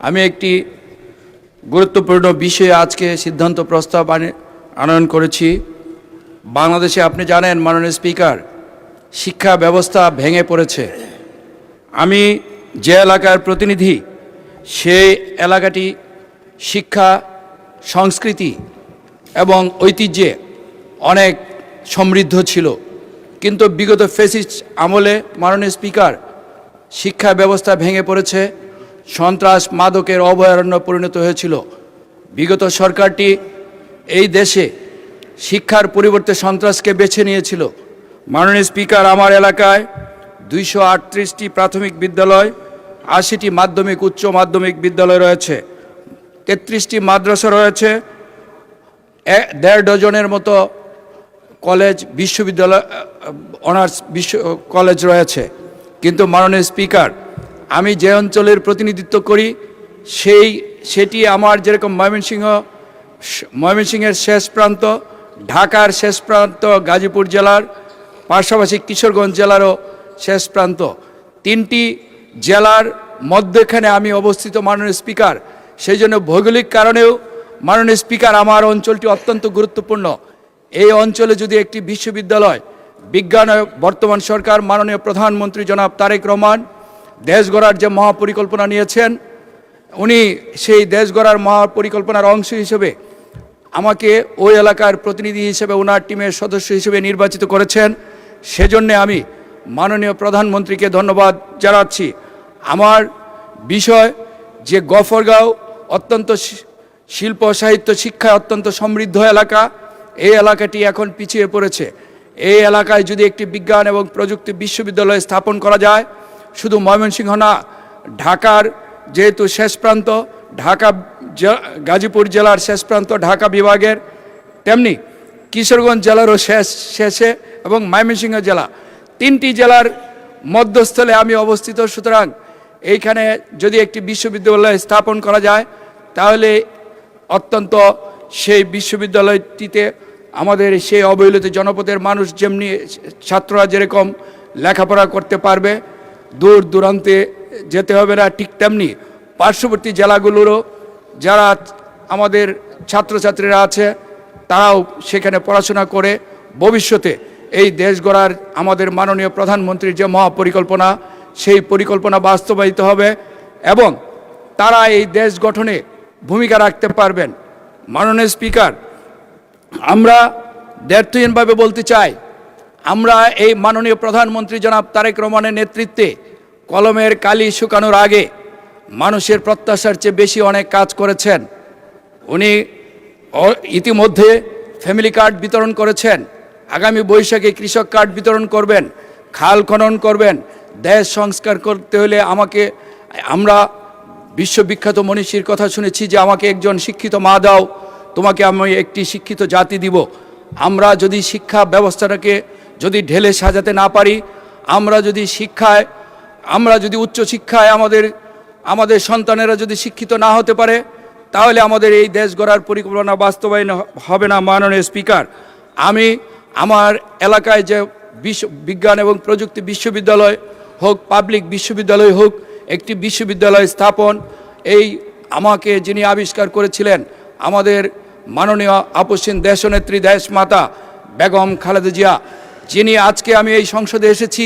আমি একটি গুরুত্বপূর্ণ বিষয়ে আজকে সিদ্ধান্ত প্রস্তাব আনয়ন করেছি। বাংলাদেশে আপনি জানেন মাননীয় স্পিকার, শিক্ষা ব্যবস্থা ভেঙে পড়েছে। আমি যে এলাকার প্রতিনিধি, সেই এলাকাটি শিক্ষা, সংস্কৃতি এবং ঐতিহ্যে অনেক সমৃদ্ধ ছিল, কিন্তু বিগত ফ্যাসিস্ট আমলে মাননীয় স্পিকার শিক্ষা ব্যবস্থা ভেঙে পড়েছে, সন্ত্রাস মাদকের অভয়ারণ্য পরিণত হয়েছিল। বিগত সরকারটি এই দেশে শিক্ষার পরিবর্তে সন্ত্রাসকে বেছে নিয়েছিল। মাননীয় স্পিকার, আমার এলাকায় 238টি প্রাথমিক বিদ্যালয়, 80টি মাধ্যমিক উচ্চ মাধ্যমিক বিদ্যালয় রয়েছে, 33টি মাদ্রাসা রয়েছে, 1.5 ডজনের মতো কলেজ, বিশ্ববিদ্যালয়, অনার্স কলেজ রয়েছে। কিন্তু মাননীয় স্পিকার, আমি যে অঞ্চলের প্রতিনিধিত্ব করি সেটি আমার যেরকম ময়মনসিংহের শেষ প্রান্ত, ঢাকার শেষ প্রান্ত, গাজীপুর জেলার পাশাপাশি কিশোরগঞ্জ জেলারও শেষ প্রান্ত, 3টি জেলার মধ্যখানে আমি অবস্থিত মাননীয় স্পিকার। সেই জন্য ভৌগোলিক কারণেও মাননীয় স্পিকার, আমার অঞ্চলটি অত্যন্ত গুরুত্বপূর্ণ। এই অঞ্চলে যদি একটি বিশ্ববিদ্যালয়, বিজ্ঞান, বর্তমান সরকার মাননীয় প্রধানমন্ত্রী জনাব তারেক রহমান দেশ গড়ার যে মহাপরিকল্পনা নিয়েছেন, উনি সেই দেশ গড়ার মহাপরিকল্পনার অংশ হিসেবে আমাকে ওই এলাকার প্রতিনিধি হিসেবে ওনার টিমের সদস্য হিসেবে নির্বাচিত করেছেন। সেজন্য আমি মাননীয় প্রধানমন্ত্রীকে ধন্যবাদ জানাচ্ছি। আমার বিষয় যে গফরগাঁও অত্যন্ত শিল্প, সাহিত্য, শিক্ষায় অত্যন্ত সমৃদ্ধ এলাকা, এই এলাকাটি এখন পিছিয়ে পড়েছে। এই এলাকায় যদি একটি বিজ্ঞান এবং প্রযুক্তি বিশ্ববিদ্যালয় স্থাপন করা যায়, শুধু ময়মনসিংহ না, ঢাকার যেহেতু শেষ প্রান্ত, ঢাকা গাজীপুর জেলার শেষ প্রান্ত ঢাকা বিভাগের, তেমনি কিশোরগঞ্জ জেলারও শেষে এবং ময়মনসিংহ জেলা, 3টি জেলার মধ্যস্থলে আমি অবস্থিত। সুতরাং এইখানে যদি একটি বিশ্ববিদ্যালয় স্থাপন করা যায়, তাহলে অত্যন্ত সেই বিশ্ববিদ্যালয়টিতে আমাদের সেই অবহেলিত জনপদের মানুষ যেমনি, ছাত্ররা যেরকম লেখাপড়া করতে পারবে, দূর দূরান্তে যেতে হবে না, ঠিক তেমনি পার্শ্ববর্তী জেলাগুলোরও যারা আমাদের ছাত্রছাত্রীরা আছে, তারাও সেখানে পড়াশোনা করে ভবিষ্যতে এই দেশ গড়ার আমাদের মাননীয় প্রধানমন্ত্রীর যে মহাপরিকল্পনা, সেই পরিকল্পনা বাস্তবায়িত হবে এবং তারা এই দেশ গঠনে ভূমিকা রাখতে পারবেন। মাননীয় স্পিকার, আমরা দ্ব্যর্থহীনভাবে বলতে চাই, আমরা এই মাননীয় প্রধানমন্ত্রী জনাব তারেক রহমানের নেতৃত্বে কলমের কালি শুকানোর আগে মানুষের প্রত্যাশার চেয়ে বেশি অনেক কাজ করেছেন। উনি ইতিমধ্যে ফ্যামিলি কার্ড বিতরণ করেছেন, আগামী বৈশাখে কৃষক কার্ড বিতরণ করবেন, খাল খনন করবেন। দেশ সংস্কার করতে হলে আমরা বিশ্ববিখ্যাত মনীষীর কথা শুনেছি যে আমাকে একজন শিক্ষিত মা দাও, তোমাকে আমি একটি শিক্ষিত জাতি দিব। আমরা যদি শিক্ষা ব্যবস্থাটাকে যদি ঢেলে সাজাতে না পারি, আমরা যদি উচ্চ শিক্ষায় আমাদের সন্তানেরা যদি শিক্ষিত না হতে পারে, তাহলে আমাদের এই দেশ গড়ার পরিকল্পনা বাস্তবায়ন হবে না। মাননীয় স্পিকার, আমি আমার এলাকায় যে বিজ্ঞান এবং প্রযুক্তি বিশ্ববিদ্যালয় হোক, পাবলিক বিশ্ববিদ্যালয় হোক, একটি বিশ্ববিদ্যালয় স্থাপন, এই আমাকে যিনি আবিষ্কার করেছিলেন আমাদের মাননীয় আপসীন দেশনেত্রী, দেশমাতা বেগম খালেদা জিয়া, যিনি আজকে আমি এই সংসদে এসেছি,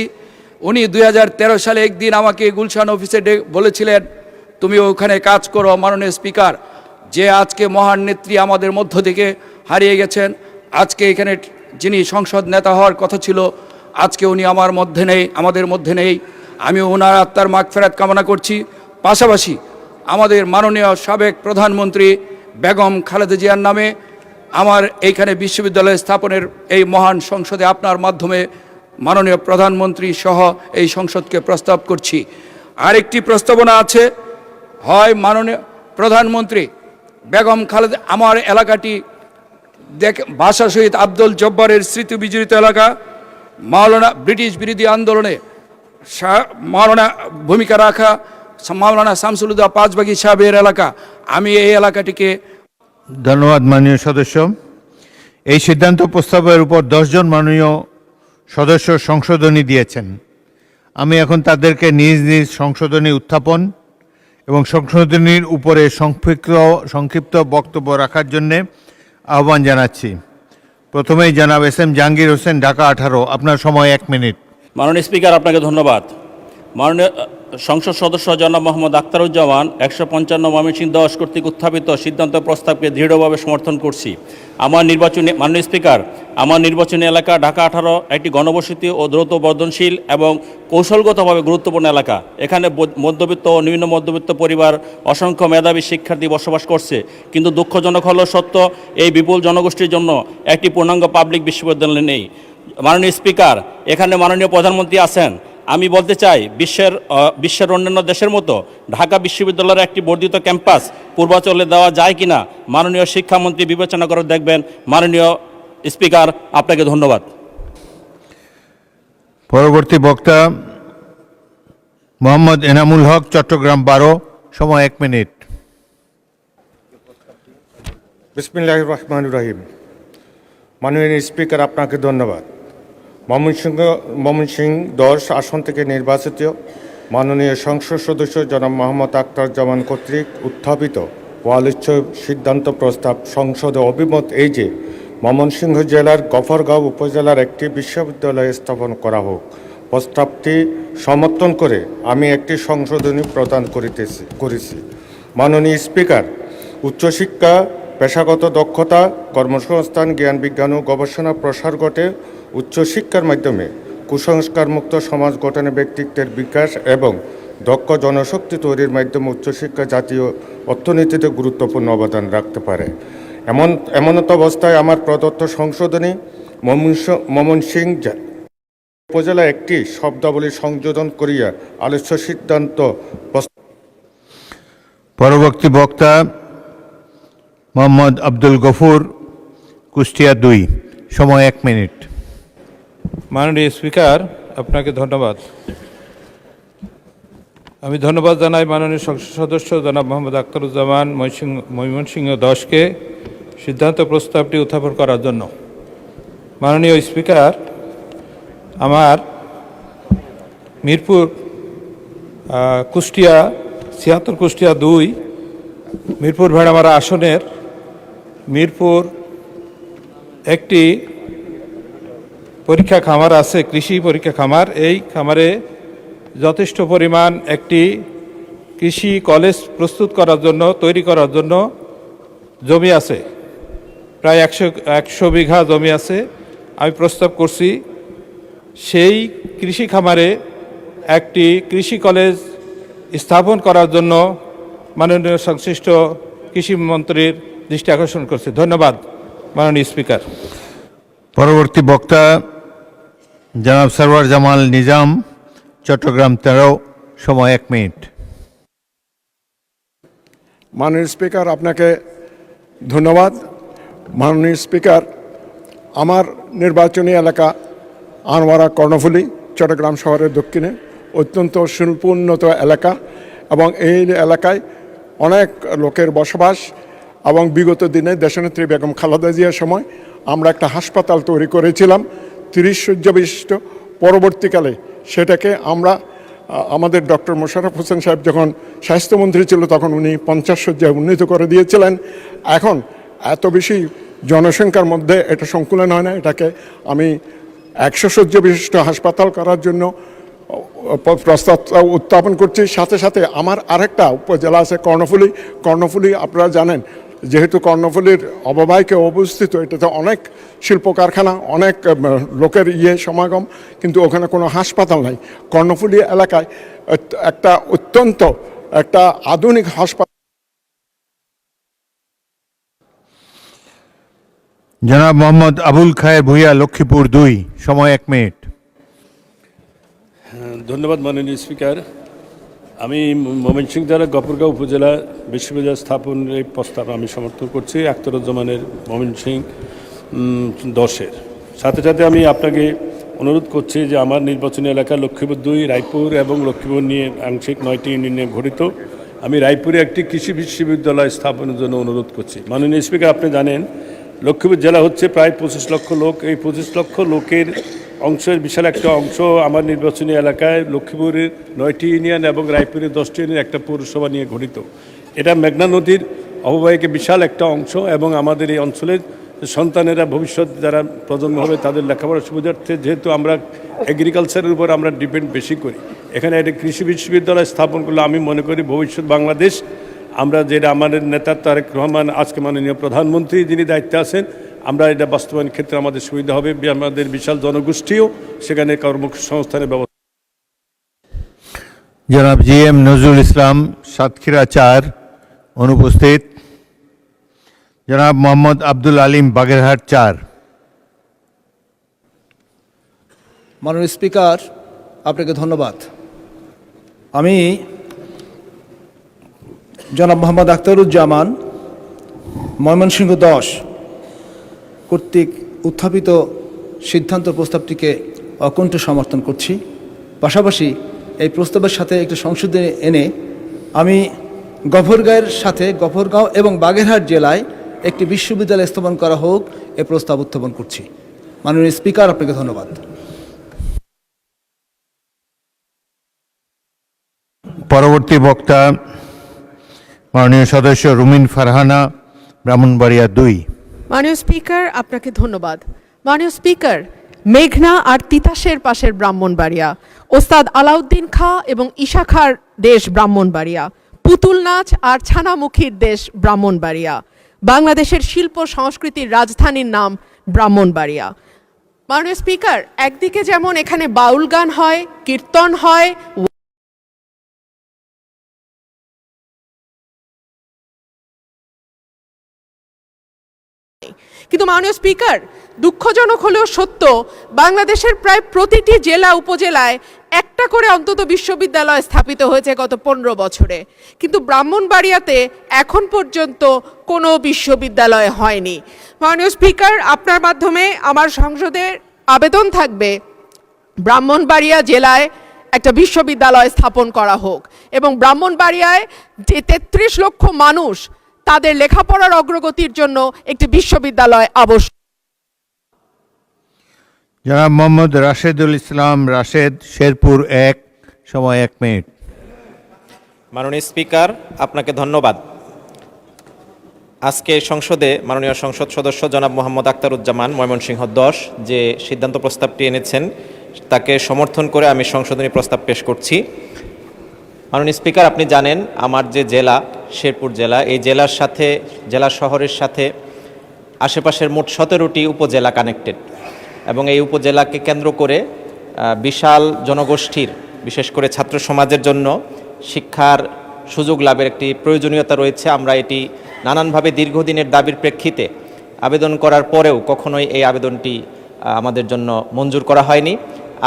উনি 2013 সালে একদিন আমাকে গুলশান অফিসে বলেছিলেন, তুমি ওখানে কাজ করো। মাননীয় স্পিকার, যে আজকে মহান নেত্রী আমাদের মধ্য থেকে হারিয়ে গেছেন, আজকে এখানে যিনি সংসদ নেতা হওয়ার কথা ছিল, আজকে উনি আমাদের মধ্যে নেই। আমি ওনার আত্মার মাগফিরাত কামনা করছি। পাশাপাশি আমাদের মাননীয় সাবেক প্রধানমন্ত্রী বেগম খালেদা জিয়ার নামে আমার এইখানে বিশ্ববিদ্যালয় স্থাপনের এই মহান সংসদে আপনার মাধ্যমে মাননীয় প্রধানমন্ত্রী সহ এই সংসদকে প্রস্তাব করছি। আরেকটি প্রস্তাবনা আছে, হয় মাননীয় প্রধানমন্ত্রী বেগম খালেদা, আমার এলাকাটি ভাষা শহীদ আব্দুল জব্বারের স্মৃতি বিজড়িত এলাকা, ব্রিটিশ বিরোধী আন্দোলনে ভূমিকা রাখা মাওলানা শামসুল হুদা পাঁচবাগী সাহেবের এলাকা, আমি এই এলাকাটিকে। ধন্যবাদ মাননীয় সদস্য। এই সিদ্ধান্ত প্রস্তাবের উপর 10 জন মাননীয় সদস্য সংশোধনী দিয়েছেন। আমি এখন তাদেরকে নিজ নিজ সংশোধনী উত্থাপন এবং সংশোধনীর উপরে সংক্ষিপ্ত বক্তব্য রাখার জন্যে আহ্বান জানাচ্ছি। প্রথমেই জনাব এস এম জাহাঙ্গীর হোসেন, ঢাকা 18। আপনার সময় 1 মিনিট। মাননীয় স্পিকার, আপনাকে ধন্যবাদ। মাননীয় সংসদ সদস্য জনাব মোহাম্মদ আখতারুজ্জামান 155 ময়মনসিংহ 10 কর্তৃক উত্থাপিত সিদ্ধান্ত প্রস্তাবকে দৃঢ়ভাবে সমর্থন করছি। মাননীয় স্পিকার, আমার নির্বাচনী এলাকা ঢাকা 18 একটি গণবসতি ও দ্রুত বর্ধনশীল এবং কৌশলগতভাবে গুরুত্বপূর্ণ এলাকা। এখানে মধ্যবিত্ত ও নিম্ন মধ্যবিত্ত পরিবার অসংখ্য মেধাবী শিক্ষার্থী বসবাস করছে, কিন্তু দুঃখজনক হলো সত্য, এই বিপুল জনগোষ্ঠীর জন্য একটি পূর্ণাঙ্গ পাবলিক বিশ্ববিদ্যালয় নেই। মাননীয় স্পিকার, এখানে মাননীয় প্রধানমন্ত্রী আছেন। আমি বলতে চাই, বিশ্বের অন্যান্য দেশের মতো ঢাকা বিশ্ববিদ্যালয়ের একটি বর্ধিত ক্যাম্পাস পূর্বাঞ্চলে দেওয়া যায় কিনা মাননীয় শিক্ষামন্ত্রী বিবেচনা করে দেখবেন। মাননীয় স্পিকার, আপনাকে ধন্যবাদ। পরবর্তী বক্তা মোহাম্মদ এনামুল হক, চট্টগ্রাম 12। সময় 1 মিনিট। বিসমিল্লাহির রহমানির রহিম। মাননীয় স্পিকার, আপনাকে ধন্যবাদ। ময়মনসিংহ 10 আসন থেকে নির্বাচিত মাননীয় সংসদ সদস্য জনাব মোহাম্মদ আখতারুজ্জামান কর্তৃক উত্থাপিত ওয়ালিচ্ছ সিদ্ধান্ত প্রস্তাব সংসদে অভিমত এই যে ময়মনসিংহ জেলার গফরগাঁও উপজেলার একটি বিশ্ববিদ্যালয় স্থাপন করা হোক। প্রস্তাবটি সমর্থন করে আমি একটি সংশোধনী প্রদান করেছি। মাননীয় স্পিকার, উচ্চশিক্ষা, পেশাগত দক্ষতা, কর্মসংস্থান, জ্ঞান বিজ্ঞান ও গবেষণা প্রসার ঘটে উচ্চশিক্ষার মাধ্যমে কুসংস্কারমুক্ত সমাজ গঠনে ব্যক্তিত্বের বিকাশ এবং দক্ষ জনশক্তি তৈরির মাধ্যমে উচ্চশিক্ষা জাতীয় অর্থনীতিতে গুরুত্বপূর্ণ অবদান রাখতে পারে। এমনত অবস্থায় আমার প্রদত্ত সংশোধনী ময়মনসিংহ উপজেলা একটি শব্দাবলী সংযোজন করিয়া আলোচ্য সিদ্ধান্ত। পরবর্তী বক্তা মোহাম্মদ আব্দুল গফুর, কুষ্টিয়া 2। সময় 1 মিনিট। মাননীয় স্পিকার, আপনাকে ধন্যবাদ। আমি ধন্যবাদ জানাই মাননীয় সংসদ সদস্য জনাব মোহাম্মদ আখতারুজ্জামান ময়মনসিংহ 10কে সিদ্ধান্ত প্রস্তাবটি উত্থাপন করার জন্য। মাননীয় স্পিকার, আমার মিরপুর কুষ্টিয়া 76 কুষ্টিয়া 2 মিরপুর ভেড়ামারা আসনের মিরপুর একটি পরীক্ষা খামার আছে, কৃষি পরীক্ষা খামার। এই খামারে যথেষ্ট পরিমাণ একটি কৃষি কলেজ প্রস্তুত করার জন্য, তৈরি করার জন্য জমি আছে। প্রায় 100 বিঘা জমি আছে। আমি প্রস্তাব করছি সেই কৃষি খামারে একটি কৃষি কলেজ স্থাপন করার জন্য মাননীয় সংশ্লিষ্ট কৃষি মন্ত্রীর দৃষ্টি আকর্ষণ করছি। ধন্যবাদ মাননীয় স্পিকার। পরবর্তী বক্তা জনাব সরওয়ার জামাল নিজাম, চট্টগ্রাম 13। সময় 1 মিনিট। মাননীয় স্পিকার, আপনাকে ধন্যবাদ। মাননীয় স্পিকার, আমার নির্বাচনী এলাকা আনোয়ারা কর্ণফুলী, চট্টগ্রাম শহরের দক্ষিণে অত্যন্ত শিল্পোন্নত এলাকা এবং এই এলাকায় অনেক লোকের বসবাস এবং বিগত দিনে দেশনেত্রী বেগম খালেদা জিয়ার সময় আমরা একটা হাসপাতাল তৈরি করেছিলাম 30 শয্যা বিশিষ্ট। পরবর্তীকালে সেটাকে আমরা আমাদের ডক্টর মোশাররফ হোসেন সাহেব যখন স্বাস্থ্যমন্ত্রী ছিল তখন উনি 50 শয্যায় উন্নীত করে দিয়েছিলেন। এখন এত বেশি জনসংখ্যার মধ্যে এটা সংকুলন হয় না, এটাকে আমি 100 শয্যা বিশিষ্ট হাসপাতাল করার জন্য প্রস্তাব উত্থাপন করছি। সাথে সাথে আমার আরেকটা উপজেলা আছে কর্ণফুলী। আপনারা জানেন, যেহেতু কর্ণফুলীর অববাহিকে অবস্থিত, এটাতে অনেক শিল্প কারখানা, অনেক লোকের সমাগম, কিন্তু ওখানে কোনো হাসপাতাল নাই। কর্ণফুলী এলাকায় অত্যন্ত একটা আধুনিক হাসপাতাল। জনাব মোহাম্মদ আবুল খায়ের ভূঁইয়া, লক্ষ্মীপুর 2। সময় 1 মিনিট। ধন্যবাদ মাননীয় স্পিকার। আমি ময়মনসিংহ জেলার গফরগাঁও উপজেলা বিশ্ববিদ্যালয় স্থাপনের এই প্রস্তাব আমি সমর্থন করছি আখতারুজ্জামানের ময়মনসিংহ 10-এর। সাথে সাথে আমি আপনাকে অনুরোধ করছি যে আমার নির্বাচনী এলাকা লক্ষ্মীপুর 2, রায়পুর এবং লক্ষ্মীপুর নিয়ে আংশিক 9টি ইউনিয়ন নিয়ে গঠিত। আমি রায়পুরে একটি কৃষি বিশ্ববিদ্যালয় স্থাপনের জন্য অনুরোধ করছি। মাননীয় স্পিকার, আপনি জানেন লক্ষ্মীপুর জেলা হচ্ছে প্রায় 25 লক্ষ লোক। এই 25 লক্ষ লোকের অংশের বিশাল একটা অংশ আমার নির্বাচনী এলাকায় লক্ষ্মীপুরের 9টি ইউনিয়ন এবং রায়পুরের 10টি ইউনিয়ন একটা পৌরসভা নিয়ে গঠিত। এটা মেঘনা নদীর অববাহিকা বিশাল একটা অংশ এবং আমাদের এই অঞ্চলের সন্তানেরা ভবিষ্যৎ যারা প্রজন্ম হবে তাদের লেখাপড়ার সুবিধার্থে যেহেতু আমরা এগ্রিকালচারের উপর আমরা ডিপেন্ড বেশি করি, এখানে একটা কৃষি বিশ্ববিদ্যালয় স্থাপন করলে আমি মনে করি ভবিষ্যৎ বাংলাদেশ আমরা যেটা আমাদের নেতা তারেক রহমান আজকে মাননীয় প্রধানমন্ত্রী যিনি দায়িত্বে আছেন, আমরা এটা বাস্তবায়নের ক্ষেত্রে আমাদের সুবিধা হবে, আমাদের বিশাল জনগোষ্ঠীও সেখানে কর্মসংস্থানের ব্যবস্থা। জনাব GM নজরুল ইসলাম, সাতক্ষীরা 4 অনুপস্থিত। জনাব মোহাম্মদ আব্দুল আলিম, বাগেরহাট 4। মাননীয় স্পিকার, আপনাকে ধন্যবাদ। আমি জনাব মোহাম্মদ আখতারুজ্জামান, ময়মনসিংহ 10 কর্তৃক উত্থাপিত সিদ্ধান্ত প্রস্তাবটিকে অকুণ্ঠ সমর্থন করছি। পাশাপাশি এই প্রস্তাবের সাথে একটি সংশোধনী এনে আমি গফরগাঁও এবং বাগেরহাট জেলায় একটি বিশ্ববিদ্যালয় স্থাপন করা হোক এ প্রস্তাব উত্থাপন করছি। মাননীয় স্পিকার, আপনাকে ধন্যবাদ। পরবর্তী বক্তা মাননীয় সদস্য রুমিন ফারহানা, ব্রাহ্মণবাড়িয়া 2। মাননীয় স্পিকার, আপনাকে ধন্যবাদ। মাননীয় স্পিকার, মেঘনা আর তিতাসের পাশের ব্রাহ্মণবাড়িয়া, ওস্তাদ আলাউদ্দিন খাঁ এবং ঈশা খাঁর দেশ ব্রাহ্মণবাড়িয়া, পুতুল নাচ আর ছানামুখীর দেশ ব্রাহ্মণবাড়িয়া, বাংলাদেশের শিল্প সংস্কৃতির রাজধানীর নাম ব্রাহ্মণবাড়িয়া। মাননীয় স্পিকার, একদিকে যেমন এখানে বাউল গান হয়, কীর্তন হয়, কিন্তু মাননীয় স্পিকার, দুঃখজনক হলেও সত্য, বাংলাদেশের প্রায় প্রতিটি জেলা উপজেলায় একটা করে অন্তত বিশ্ববিদ্যালয় স্থাপিত হয়েছে গত 15 বছরে, কিন্তু ব্রাহ্মণবাড়িয়াতে এখন পর্যন্ত কোনো বিশ্ববিদ্যালয় হয়নি। মাননীয় স্পিকার, আপনার মাধ্যমে আমার সংসদের আবেদন থাকবে ব্রাহ্মণবাড়িয়া জেলায় একটা বিশ্ববিদ্যালয় স্থাপন করা হোক এবং ব্রাহ্মণবাড়িয়ায় যে 33 লক্ষ মানুষ তাদের লেখাপড়ার অগ্রগতির জন্য একটি বিশ্ববিদ্যালয় আবশ্যক। জনাব মোহাম্মদ রাশেদুল ইসলাম রাশেদ, শেরপুর 1, সময় 1 মিনিট। মাননীয় স্পিকার, আপনাকে ধন্যবাদ। আজকে সংসদে মাননীয় সংসদ সদস্য জনাব মোহাম্মদ আখতারুজ্জামান, ময়মনসিংহ 10 যে সিদ্ধান্ত প্রস্তাবটি এনেছেন তাকে সমর্থন করে আমি সংশোধনী প্রস্তাব পেশ করছি। মাননীয় স্পিকার, আপনি জানেন আমার যে জেলা শেরপুর জেলা, এই জেলার সাথে জেলা শহরের সাথে আশেপাশের মোট 17টি উপজেলা কানেক্টেড এবং এই উপজেলাকে কেন্দ্র করে বিশাল জনগোষ্ঠীর, বিশেষ করে ছাত্র সমাজের জন্য শিক্ষার সুযোগ লাভের একটি প্রয়োজনীয়তা রয়েছে। আমরা এটি নানানভাবে দীর্ঘদিনের দাবির প্রেক্ষিতে আবেদন করার পরেও কখনোই এই আবেদনটি আমাদের জন্য মঞ্জুর করা হয়নি।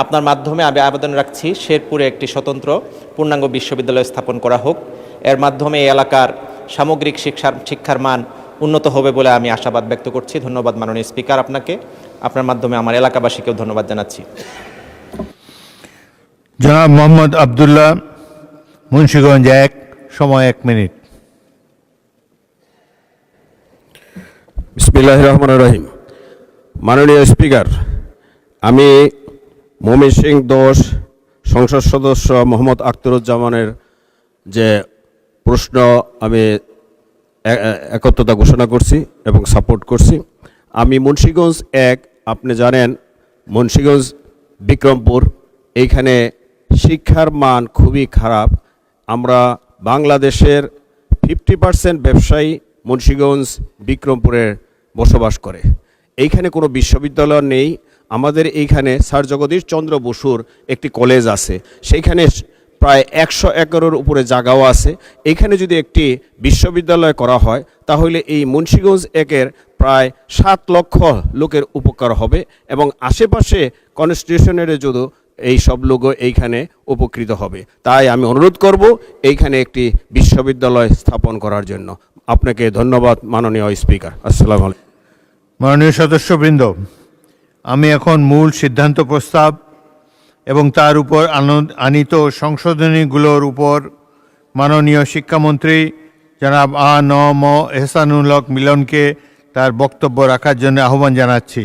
আপনার মাধ্যমে আমি আবেদন রাখছি শেরপুরে একটি স্বতন্ত্র পূর্ণাঙ্গ বিশ্ববিদ্যালয় স্থাপন করা হোক। এর মাধ্যমে এই এলাকার সামগ্রিক শিক্ষার মান উন্নত হবে বলে আমি আশাবাদ ব্যক্ত করছি। ধন্যবাদ মাননীয় স্পিকার আপনাকে। আপনার মাধ্যমে আমার এলাকাবাসীকেও ধন্যবাদ জানাচ্ছি। জনাব মোহাম্মদ আবদুল্লাহ, মুন্সিগঞ্জ 1, সময় 1 মিনিট। বিসমিল্লাহির রহমানির রহিম। মাননীয় স্পিকার, আমি ময়মনসিংহ 10 সংসদ সদস্য মোহাম্মদ আখতারুজ্জামানের যে প্রশ্ন আমি একত্রতা ঘোষণা করছি এবং সাপোর্ট করছি। আমি মুন্সিগঞ্জ 1, আপনি জানেন মুন্সিগঞ্জ বিক্রমপুর, এইখানে শিক্ষার মান খুবই খারাপ। আমরা বাংলাদেশের 50% ব্যবসায়ী মুন্সিগঞ্জ বিক্রমপুরে বসবাস করে। এইখানে কোনো বিশ্ববিদ্যালয় নেই। আমাদের এইখানে স্যার জগদীশ চন্দ্র বসুর একটি কলেজ আছে, সেইখানে প্রায় 100 একরের উপরে জায়গাও আছে। এখানে যদি একটি বিশ্ববিদ্যালয় করা হয় তাহলে এই মুন্সিগঞ্জ 1-এর প্রায় 7 লক্ষ লোকের উপকার হবে এবং আশেপাশে কনস্টিটিউশনের যদি এই সব লোক এইখানে উপকৃত হবে। তাই আমি অনুরোধ করব এইখানে একটি বিশ্ববিদ্যালয় স্থাপন করার জন্য। আপনাকে ধন্যবাদ মাননীয় স্পিকার। আসসালামু আলাইকুম। মাননীয় সদস্যবৃন্দ, আমি এখন মূল সিদ্ধান্ত প্রস্তাব এবং তার উপর আনিত সংশোধনীগুলোর উপর মাননীয় শিক্ষামন্ত্রী জনাব আ.ন.ম এহসানুল হক মিলনকে তার বক্তব্য রাখার জন্য আহ্বান জানাচ্ছি।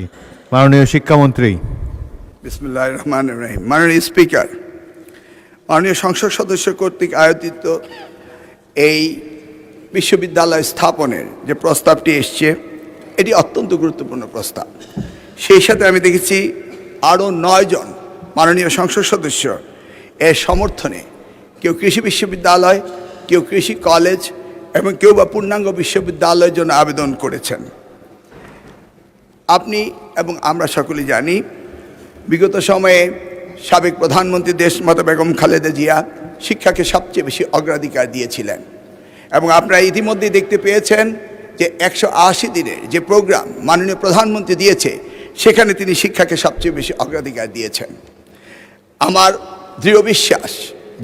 মাননীয় শিক্ষামন্ত্রী। বিসমিল্লাহির রহমানির রহিম। মাননীয় স্পিকার, মাননীয় সংসদ সদস্য কর্তৃক আয়োজিত এই বিশ্ববিদ্যালয় স্থাপনের যে প্রস্তাবটি এসছে, এটি অত্যন্ত গুরুত্বপূর্ণ প্রস্তাব। সেই সাথে আমি দেখেছি আরও 9 জন মাননীয় সংসদ সদস্য এর সমর্থনে, কেউ কৃষি বিশ্ববিদ্যালয়, কেউ কৃষি কলেজ এবং কেউ বা পূর্ণাঙ্গ বিশ্ববিদ্যালয়ের জন্য আবেদন করেছেন। আপনি এবং আমরা সকলেই জানি, বিগত সময়ে সাবেক প্রধানমন্ত্রী দেশমাতা বেগম খালেদা জিয়া শিক্ষাকে সবচেয়ে বেশি অগ্রাধিকার দিয়েছিলেন এবং আপনারা ইতিমধ্যেই দেখতে পেয়েছেন যে 180 দিনের যে প্রোগ্রাম মাননীয় প্রধানমন্ত্রী দিয়েছে, সেখানে তিনি শিক্ষাকে সবচেয়ে বেশি অগ্রাধিকার দিয়েছেন। আমার দৃঢ় বিশ্বাস,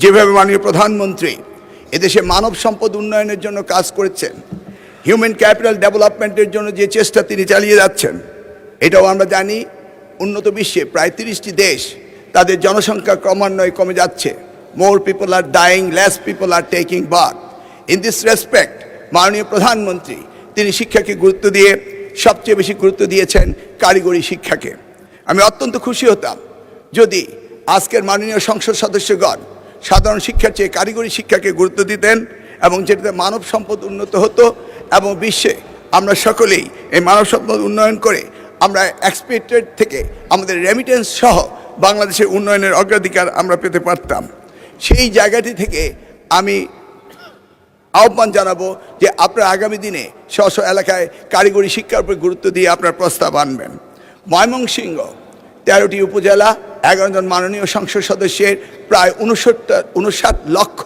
যেভাবে মাননীয় প্রধানমন্ত্রী এদেশে মানব সম্পদ উন্নয়নের জন্য কাজ করেছেন, হিউম্যান ক্যাপিটাল ডেভেলপমেন্টের জন্য যে চেষ্টা তিনি চালিয়ে যাচ্ছেন, এটাও আমরা জানি উন্নত বিশ্বে প্রায় 30টি দেশ তাদের জনসংখ্যা ক্রমান্বয়ে কমে যাচ্ছে। More people R dyeing, less people are taking birth. In this respect মাননীয় প্রধানমন্ত্রী তিনি শিক্ষাকে গুরুত্ব দিয়ে সবচেয়ে বেশি গুরুত্ব দিয়েছেন কারিগরি শিক্ষাকে। আমি অত্যন্ত খুশি হতাম যদি আজকের মাননীয় সংসদ সদস্যগণ সাধারণ শিক্ষার চেয়ে কারিগরি শিক্ষাকে গুরুত্ব দিতেন এবং যেটাতে মানব সম্পদ উন্নত হতো এবং বিশ্বে আমরা সকলেই এই মানব সম্পদ উন্নয়ন করে আমরা এক্সপেক্টেড থেকে আমাদের রেমিটেন্স সহ বাংলাদেশের উন্নয়নের অগ্রাধিকার আমরা পেতে পারতাম। সেই জায়গাটি থেকে আমি আহ্বান জানাবো যে আপনারা আগামী দিনে স্ব এলাকায় কারিগরি শিক্ষার উপর গুরুত্ব দিয়ে আপনার প্রস্তাব আনবেন। ময়মনসিংহ 13টি উপজেলা, 11 জন মাননীয় সংসদ সদস্যের প্রায় 59 লক্ষ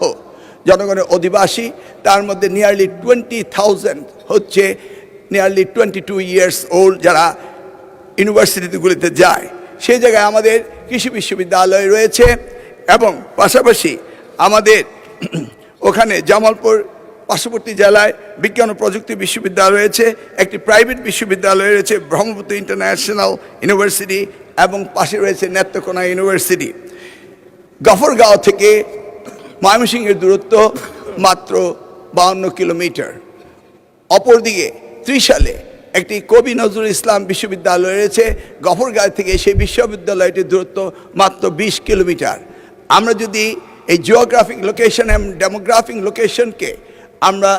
জনগণের অধিবাসী, তার মধ্যে নিয়ারলি 20,000 হচ্ছে নিয়ারলি 22 ইয়ার্স ওল্ড, যারা ইউনিভার্সিটিগুলিতে যায়। সেই জায়গায় আমাদের কৃষি বিশ্ববিদ্যালয় রয়েছে এবং পাশাপাশি আমাদের ওখানে জামালপুর পার্শ্ববর্তী জেলায় বিজ্ঞান ও প্রযুক্তি বিশ্ববিদ্যালয় রয়েছে, একটি প্রাইভেট বিশ্ববিদ্যালয় রয়েছে ব্রহ্মপুত্র ইন্টারন্যাশনাল ইউনিভার্সিটি এবং পাশে রয়েছে নেত্রকোনা ইউনিভার্সিটি। গফরগাঁও থেকে ময়মনসিংহের দূরত্ব মাত্র 52 কিলোমিটার। অপরদিকে ত্রিশালে একটি কবি নজরুল ইসলাম বিশ্ববিদ্যালয় রয়েছে, গফরগাঁও থেকে সেই বিশ্ববিদ্যালয়টির দূরত্ব মাত্র 20 কিলোমিটার। আমরা যদি এই জিওগ্রাফিক লোকেশন এবং ডেমোগ্রাফিক লোকেশনকে আমরা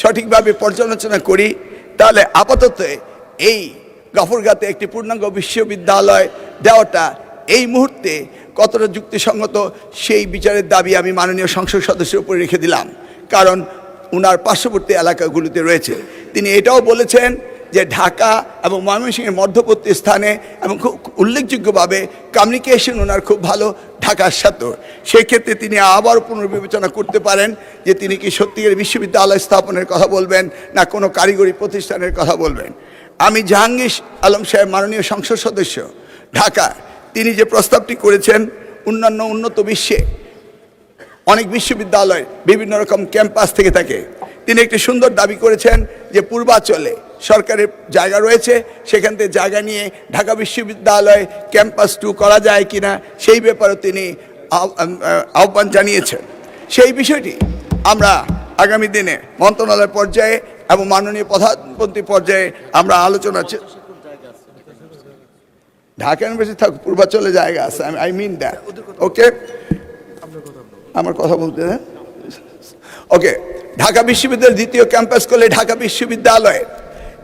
সঠিকভাবে পর্যালোচনা করি, তাহলে আপাতত এই গফরগাঁওতে একটি পূর্ণাঙ্গ বিশ্ববিদ্যালয় দেওয়াটা এই মুহূর্তে কতটা যুক্তিসঙ্গত সেই বিচারের দাবি আমি মাননীয় সংসদ সদস্যের উপর রেখে দিলাম, কারণ ওনার পার্শ্ববর্তী এলাকাগুলিতে রয়েছে। তিনি এটাও বলেছেন যে ঢাকা এবং ময়মনসিংহের মধ্যবর্তী স্থানে এবং খুব উল্লেখযোগ্যভাবে কমিউনিকেশন ওনার খুব ভালো ঢাকার সাথে। সেক্ষেত্রে তিনি আবার পুনর্বিবেচনা করতে পারেন যে তিনি কি সত্যিকার বিশ্ববিদ্যালয় স্থাপনের কথা বলবেন না কোনো কারিগরি প্রতিষ্ঠানের কথা বলবেন। আমি জাহাঙ্গীর আলম সাহেব মাননীয় সংসদ সদস্য ঢাকা, তিনি যে প্রস্তাবটি করেছেন, অন্যান্য উন্নত বিশ্বে অনেক বিশ্ববিদ্যালয় বিভিন্ন রকম ক্যাম্পাস থেকে থাকে। তিনি একটি সুন্দর দাবি করেছেন যে পূর্বাঞ্চলে সরকারের জায়গা রয়েছে, সেখান থেকে জায়গা নিয়ে ঢাকা বিশ্ববিদ্যালয় ক্যাম্পাস 2 করা যায় কিনা সেই ব্যাপারে তিনি আহ্বান জানিয়েছেন। সেই বিষয়টি আমরা আগামী দিনে মন্ত্রণালয় পর্যায়ে এবং মাননীয় প্রধানমন্ত্রী পর্যায়ে আমরা আলোচনা, ঢাকা ইউনিভার্সিটি থাক পূর্বাঞ্চলে জায়গা আছে, আই মিন দ্যাট। ওকে, আমার কথা বলতে দেন। ওকে, ঢাকা বিশ্ববিদ্যালয়ের দ্বিতীয় ক্যাম্পাস করলে ঢাকা বিশ্ববিদ্যালয়ে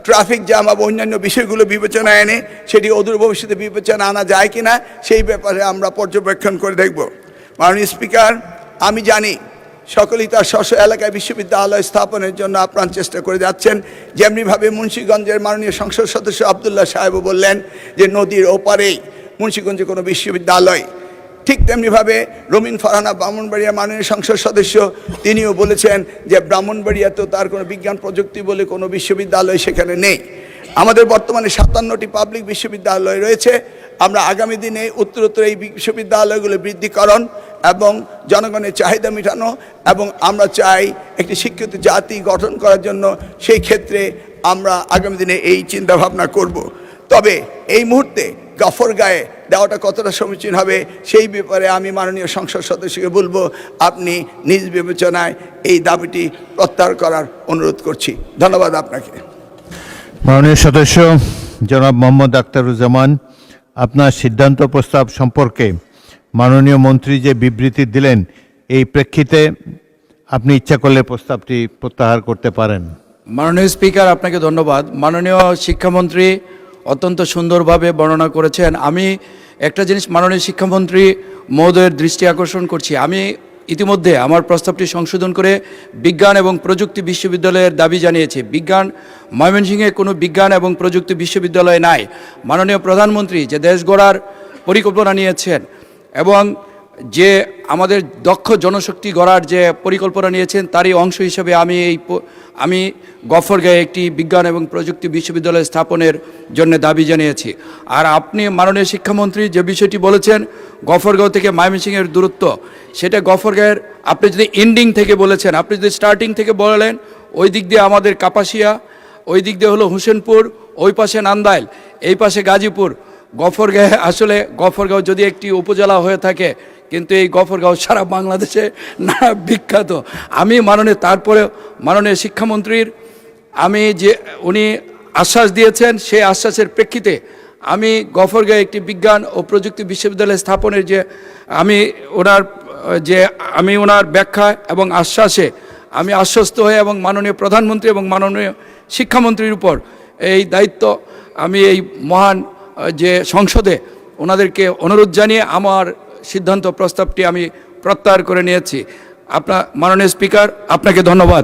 ট্রাফিক জ্যাম এবং অন্যান্য বিষয়গুলো বিবেচনায় এনে সেটি অদূর ভবিষ্যতে বিবেচনা আনা যায় কিনা সেই ব্যাপারে আমরা পর্যবেক্ষণ করে দেখব। মাননীয় স্পিকার, আমি জানি সকলেই তার স্ব এলাকায় বিশ্ববিদ্যালয় স্থাপনের জন্য আপ্রাণ চেষ্টা করে যাচ্ছেন। যেমনিভাবে মুন্সিগঞ্জের মাননীয় সংসদ সদস্য আবদুল্লাহ সাহেবও বললেন যে নদীর ওপারেই মুন্সিগঞ্জে কোনো বিশ্ববিদ্যালয়, ঠিক তেমনিভাবে রমিন ফারহানা ব্রাহ্মণবাড়িয়া মাননীয় সংসদ সদস্য তিনিও বলেছেন যে ব্রাহ্মণবাড়িয়াতেও তার কোনো বিজ্ঞান প্রযুক্তি বলে কোনো বিশ্ববিদ্যালয় সেখানে নেই। আমাদের বর্তমানে 57টি পাবলিক বিশ্ববিদ্যালয় রয়েছে। আমরা আগামী দিনে উত্তরোত্তর এই বিশ্ববিদ্যালয়গুলো বৃদ্ধিকরণ এবং জনগণের চাহিদা মেটানো এবং আমরা চাই একটি শিক্ষিত জাতি গঠন করার জন্য, সেই ক্ষেত্রে আমরা আগামী দিনে এই চিন্তাভাবনা করব। তবে এই মুহূর্তে গফরগাঁয়ে দেওয়াটা কতটা সমীচীন হবে সেই ব্যাপারে আমি মাননীয় সংসদ সদস্যকে বলবো আপনি নিজ বিবেচনায় এই দাবিটি প্রত্যাহার করার অনুরোধ করছি। ধন্যবাদ আপনাকে। মাননীয় সদস্য জনাব মোহাম্মদ আখতারুজ্জামান, আপনার সিদ্ধান্ত প্রস্তাব সম্পর্কে মাননীয় মন্ত্রী যে বিবৃতি দিলেন, এই প্রেক্ষিতে আপনি ইচ্ছা করলে প্রস্তাবটি প্রত্যাহার করতে পারেন। মাননীয় স্পিকার, আপনাকে ধন্যবাদ। মাননীয় শিক্ষামন্ত্রী অত্যন্ত সুন্দরভাবে বর্ণনা করেছেন। আমি একটা জিনিস মাননীয় শিক্ষামন্ত্রী মহোদয়ের দৃষ্টি আকর্ষণ করছি। আমি ইতিমধ্যে আমার প্রস্তাবটি সংশোধন করে বিজ্ঞান এবং প্রযুক্তি বিশ্ববিদ্যালয়ের দাবি জানিয়েছি। ময়মনসিংহে কোনো বিজ্ঞান এবং প্রযুক্তি বিশ্ববিদ্যালয় নাই। মাননীয় প্রধানমন্ত্রী যে দেশ গড়ার পরিকল্পনা নিয়েছেন এবং যে আমাদের দক্ষ জনশক্তি গড়ার যে পরিকল্পনা নিয়েছেন, তারই অংশ হিসেবে আমি গফরগাঁয়ে একটি বিজ্ঞান এবং প্রযুক্তি বিশ্ববিদ্যালয় স্থাপনের জন্য দাবি জানিয়েছি। আর আপনি মাননীয় শিক্ষামন্ত্রী যে বিষয়টি বলেছেন, গফরগাঁও থেকে ময়মনসিংহের দূরত্ব, সেটা গফরগাঁয়ের আপনি যদি এন্ডিং থেকে বলেছেন, আপনি যদি স্টার্টিং থেকে বলেন, ওই দিক দিয়ে আমাদের কাপাসিয়া, ওই দিক দিয়ে হলো হোসেনপুর, ওই পাশে নান্দাইল, এই পাশে গাজীপুর। গফরগাঁও যদি একটি উপজেলা হয়ে থাকে, কিন্তু এই গফরগাঁও সারা বাংলাদেশে না বিখ্যাত। আমি তারপরে মাননীয় শিক্ষামন্ত্রীর উনি আশ্বাস দিয়েছেন, সেই আশ্বাসের প্রেক্ষিতে আমি গফরগাঁয়ে একটি বিজ্ঞান ও প্রযুক্তি বিশ্ববিদ্যালয় স্থাপনের আমি ওনার ব্যাখ্যা এবং আশ্বাসে আমি আশ্বস্ত হয়ে এবং মাননীয় প্রধানমন্ত্রী এবং মাননীয় শিক্ষামন্ত্রীর উপর এই দায়িত্ব আমি এই মহান যে সংসদে ওনাদেরকে অনুরোধ জানিয়ে আমার সিদ্ধান্ত প্রস্তাবটি আমি প্রত্যাহার করে নিয়েছি। মাননীয় স্পিকার, আপনাকে ধন্যবাদ।